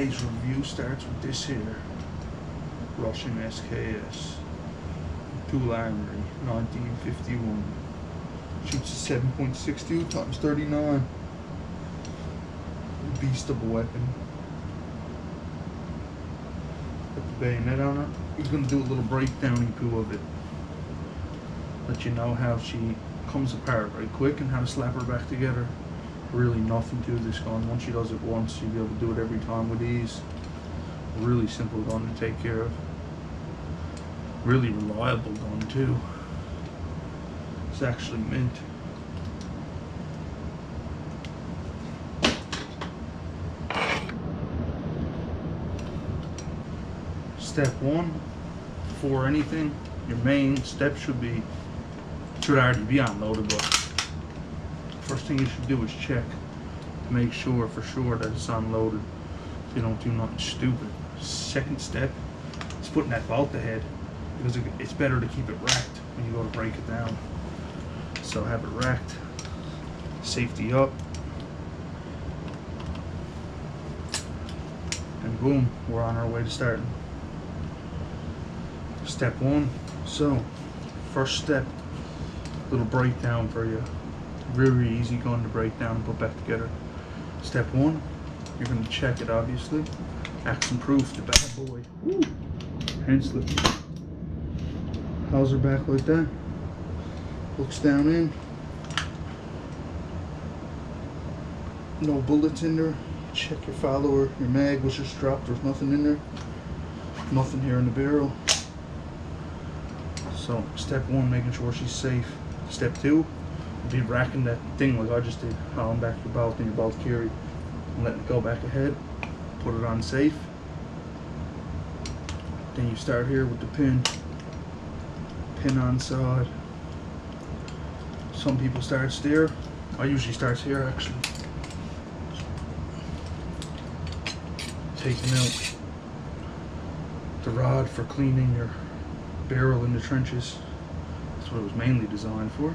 Today's review starts with this here Russian SKS Tool Armory 1951. Shoots a 7.62 times 39. Beast of a weapon. Put the bayonet on it. He's going to do a little breakdown of it. Let you know how she comes apart very quick and how to slap her back together. Really nothing to this gun. Once she does it once, you'll be able to do it every time with ease. Really simple gun to take care of. Really reliable gun too. It's actually mint. Step one, before anything, your main step should already be unloaded, but first thing you should do is check to make sure for sure that it's unloaded. You don't do nothing stupid. Second step is putting that bolt ahead, because it's better to keep it racked when you go to break it down. So have it racked, safety up, and boom, we're on our way to starting. Step one. So first step, little breakdown for you. Very easy gun to break down and put back together. Step one, you're going to check it, obviously. Action proof, the bad boy. Woo! Hand slip. Hauser back like that. Looks down in. No bullets in there. Check your follower. Your mag was just dropped. There's nothing in there. Nothing here in the barrel. So step one, making sure she's safe. Step two, be racking that thing like I just did, hauling back your bolt and your bolt carry, and letting it go back ahead. Put it on safe. Then you start here with the pin on side. Some people start there. I usually start here actually. Taking out the rod for cleaning your barrel in the trenches. That's what it was mainly designed for.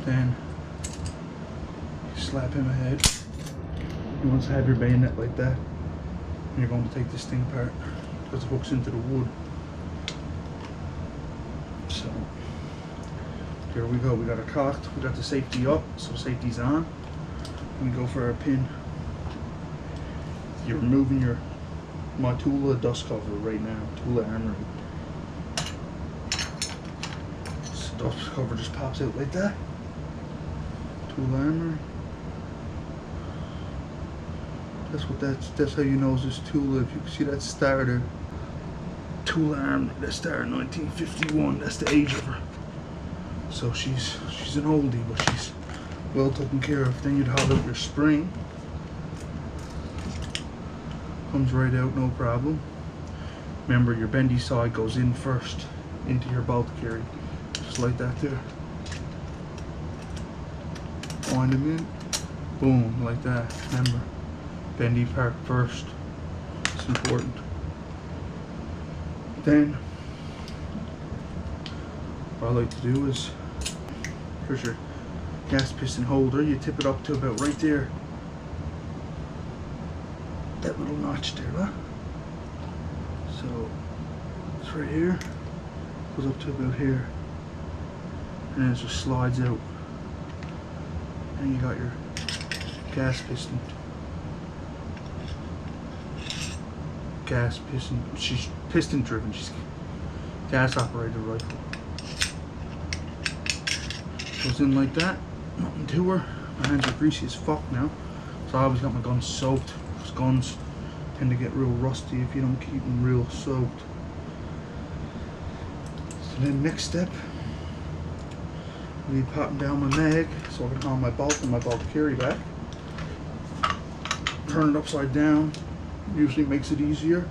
Then you slap him ahead. You want to have your bayonet like that, and you're going to take this thing apart because it hooks into the wood. So here we go. We got it cocked. We got the safety up, so safety's on. And we go for our pin. You're removing your Tula dust cover right now, Tool Armory. This dust cover just pops out like that. Tool Armory. That's how you know it's Tula. If you can see that starter, Tool Armory, that started in 1951. That's the age of her. So she's an oldie, but she's well taken care of. Then you'd haul out your spring. Comes right out, no problem. Remember, your bendy side goes in first into your bolt carry, just like that there. Wind them in, boom, like that. Remember, bendy part first. It's important. Then what I like to do is, here's your gas piston holder. You tip it up to about right there. That little notch there, huh? So it's right here, goes up to about here, and then it just slides out. And you got your gas piston. She's piston driven. She's gas operated rifle. Goes in like that. Nothing to her. My hands are greasy as fuck now, so I always got my guns soaked. Guns tend to get real rusty if you don't keep them real soaked. So then next step, I'll be popping down my mag so I can haul my bolt and my bolt carry back. Turn it upside down usually makes it easier.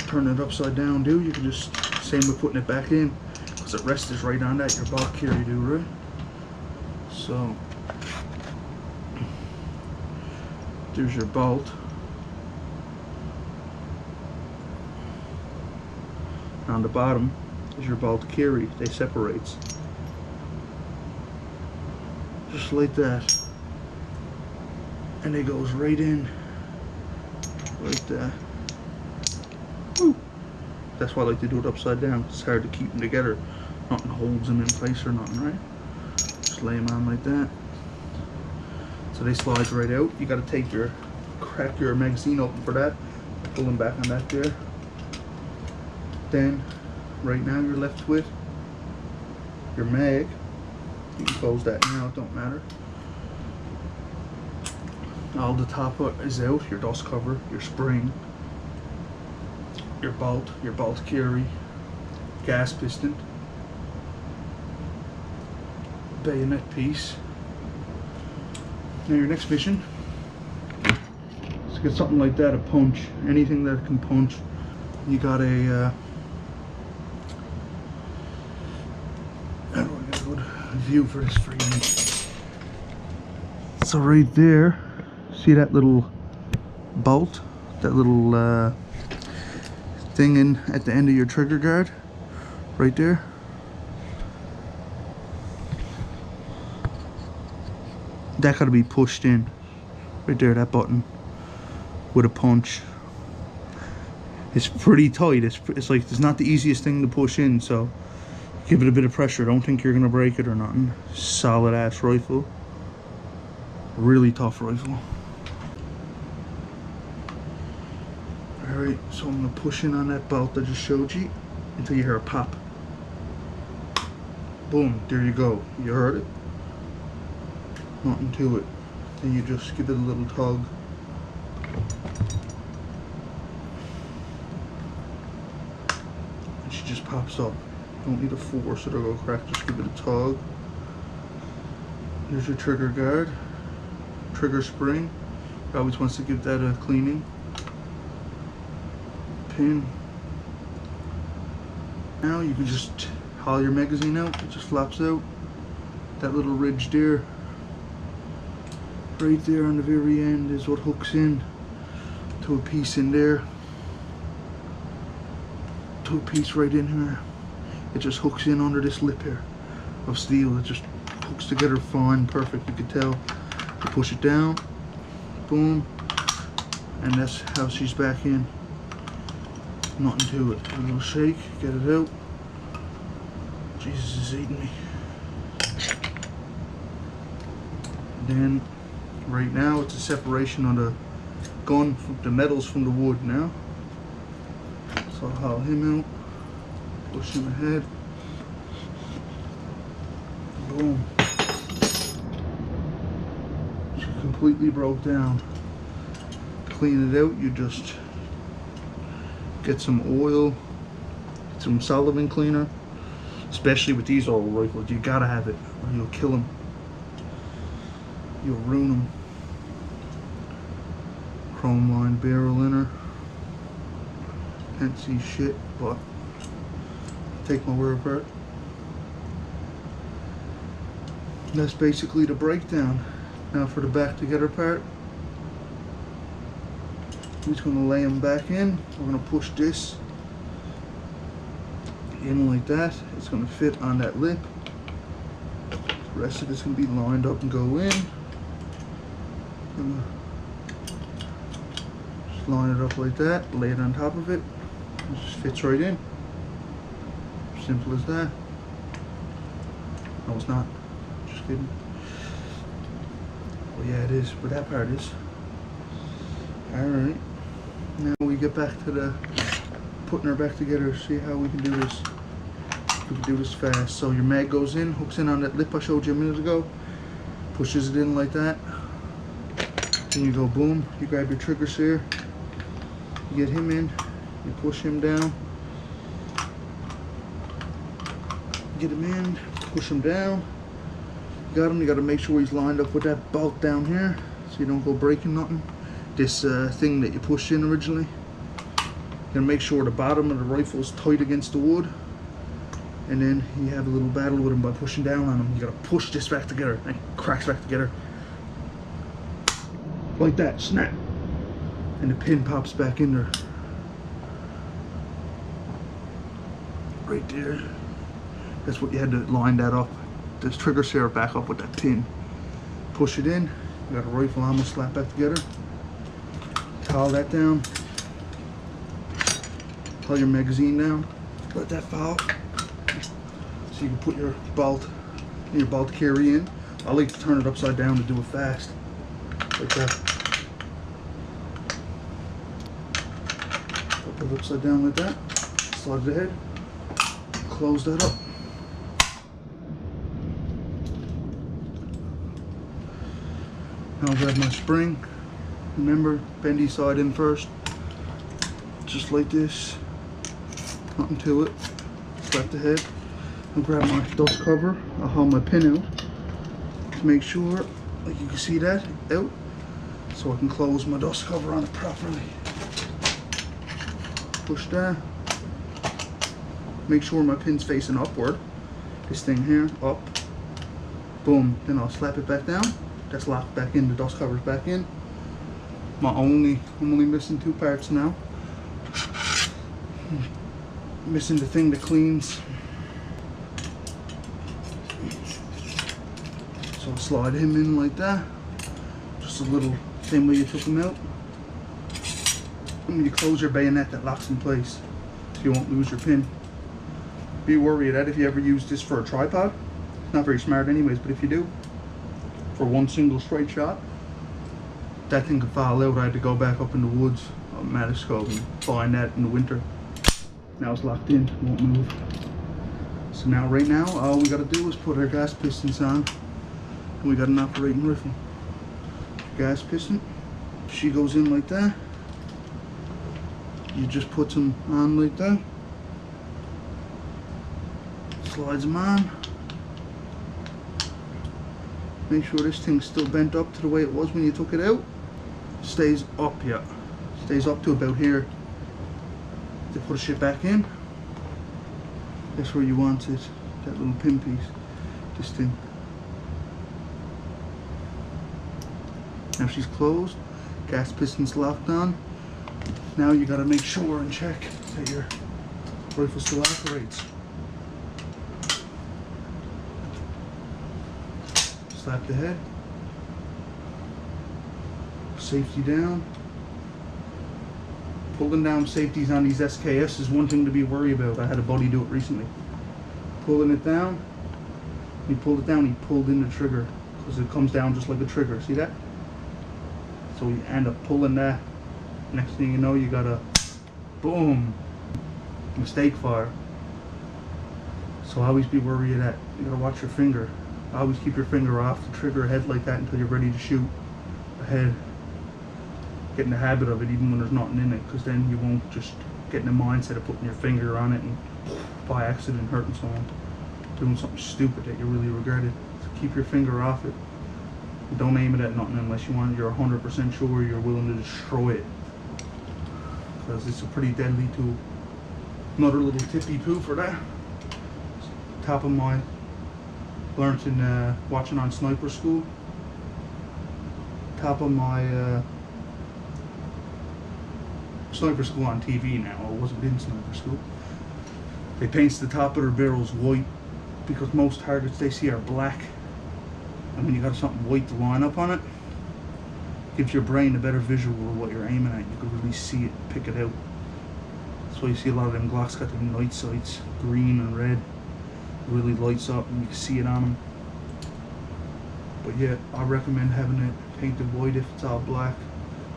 Turn it upside down too, you can just, same with putting it back in, because it rests right on that, your bolt carry do, right? So there's your bolt. On the bottom is your bolt carry. They separates. Just like that. and it goes right in like that. Woo. That's why I like to do it upside down. It's hard to keep them together. Nothing holds them in place or nothing, right? Just lay them on like that. So they slide right out. You got to crack your magazine open for that. Pull them back on that there. Then, right now you're left with your mag. You can close that now, it don't matter. All the top is out, your dust cover, your spring, your bolt carry, gas piston, bayonet piece. Now your next mission is to get something like that, a punch, anything that can punch. You got a how do I get a good view for this for you? So right there, see that little bolt, that little thing in at the end of your trigger guard, right there. That got to be pushed in, right there, that button, with a punch. It's pretty tight. It's like, it's not the easiest thing to push in, so give it a bit of pressure. Don't think you're gonna break it or nothing. Solid ass rifle, really tough rifle. All right, so I'm gonna push in on that bolt I just showed you until you hear a pop. Boom, there you go. You heard it. Nothing to it. Then you just give it a little tug. And she just pops up. Don't need to force it or go crack, just give it a tug. Here's your trigger guard. Trigger spring. Always wants to give that a cleaning. Pin. Now you can just haul your magazine out. It just flops out. That little ridge there, right there on the very end, is what hooks in to a piece in there, to a piece right in here. It just hooks in under this lip here of steel. It just hooks together fine, perfect. You can tell. You push it down, boom, and that's how she's back in. Nothing to it. A little shake, get it out. Jesus is eating me. Then right now it's a separation on the gun, from the metals from the wood now. So I'll haul him out, push him ahead, boom. She completely broke down. Clean it out, you just get some oil, get some solvent cleaner. Especially with these old rifles, you gotta have it or you'll kill them. You'll ruin them. Chrome lined barrel in her. Can't see shit, but take my word for it. That's basically the breakdown. Now for the back together part. I'm just gonna lay them back in. We're gonna push this in like that. It's gonna fit on that lip. The rest of it's gonna be lined up and go in. Just line it up like that, lay it on top of it. It just fits right in. Simple as that. No, it's not. Just kidding. Well, yeah, it is, but that part is. Alright. Now we get back to the putting her back together. See how we can do this. We can do this fast. So your mag goes in, hooks in on that lip I showed you a minute ago. Pushes it in like that. Then you go boom. You grab your triggers here. You get him in. You push him down. Get him in. Push him down. Got him. You got to make sure he's lined up with that bolt down here, so you don't go breaking nothing. This thing that you pushed in originally. You're gonna make sure the bottom of the rifle is tight against the wood, and then you have a little battle with him by pushing down on him. You gotta push this back together, and it cracks back together like that. Snap, and the pin pops back in there, right there. That's what you had to line that up. This trigger syrup back up with that pin. Push it in. I got a rifle ammo slap back together. Towel that down. Pull your magazine down. Let that fall. So you can put your bolt and your bolt carry in. I like to turn it upside down to do it fast. Like that. Put it upside down like that. Slide it ahead. Close that up. Now I'll grab my spring. Remember, bendy side in first. Just like this. Nothing to it. Slap the head. I'll grab my dust cover. I'll hold my pin out to make sure, like you can see that, out. So I can close my dust cover on it properly. Push that. Make sure my pin's facing upward. This thing here, up. Boom. Then I'll slap it back down. That's locked back in. The dust cover's back in. I'm only missing 2 parts now. Missing the thing that cleans. So I'll slide him in like that. Just a little, same way you took him out. And when you close your bayonet, that locks in place, so you won't lose your pin. Be worried that if you ever use this for a tripod, not very smart anyways, but if you do, for one single straight shot, that thing could fall out. I had to go back up in the woods on Matascope and find that in the winter. Now it's locked in, won't move. So now, right now, all we gotta do is put our gas pistons on, and we got an operating rifle. Gas piston, she goes in like that. You just put them on like that. Slides them on. Make sure this thing's still bent up to the way it was when you took it out. Stays up, yeah. Stays up to about here. To put the shit back in. That's where you want it. That little pin piece. This thing. Now she's closed. Gas piston's locked on. Now you gotta make sure and check that your rifle still operates. Slap the head. Safety down. Pulling down safeties on these SKS is one thing to be worried about. I had a buddy do it recently. Pulling it down. He pulled it down, he pulled in the trigger because it comes down just like a trigger. See that? So you end up pulling that. Next thing you know, you got a boom, mistake fire. So always be worried of that. You gotta watch your finger. Always keep your finger off the trigger head like that until you're ready to shoot ahead. Get in the habit of it even when there's nothing in it, because then you won't just get in the mindset of putting your finger on it and by accident hurting someone. Doing something stupid that you really regretted. So keep your finger off it. Don't aim it at nothing unless you're 100% sure you're willing to destroy it. Because it's a pretty deadly tool. Another little tippy poo for that. Top of my learned in watching on Sniper School. Top of my Sniper School on TV now. I wasn't in Sniper School. They paints the top of their barrels white because most targets they see are black. And when you got something white to line up on it, gives your brain a better visual of what you're aiming at. You can really see it, pick it out. That's why you see a lot of them Glocks got them night sights, green and red. It really lights up and you can see it on them. But yeah, I recommend having it painted white if it's all black.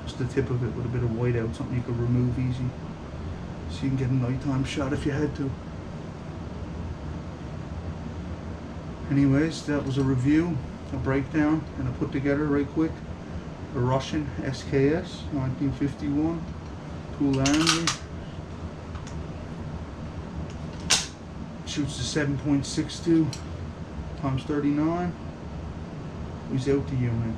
Just the tip of it with a bit of white out, something you could remove easy. So you can get a nighttime shot if you had to. Anyways, that was a review, a breakdown, and a put together right quick. A Russian SKS 1951 Tool Army. Shoots to 7.62 × 39. He's out the unit.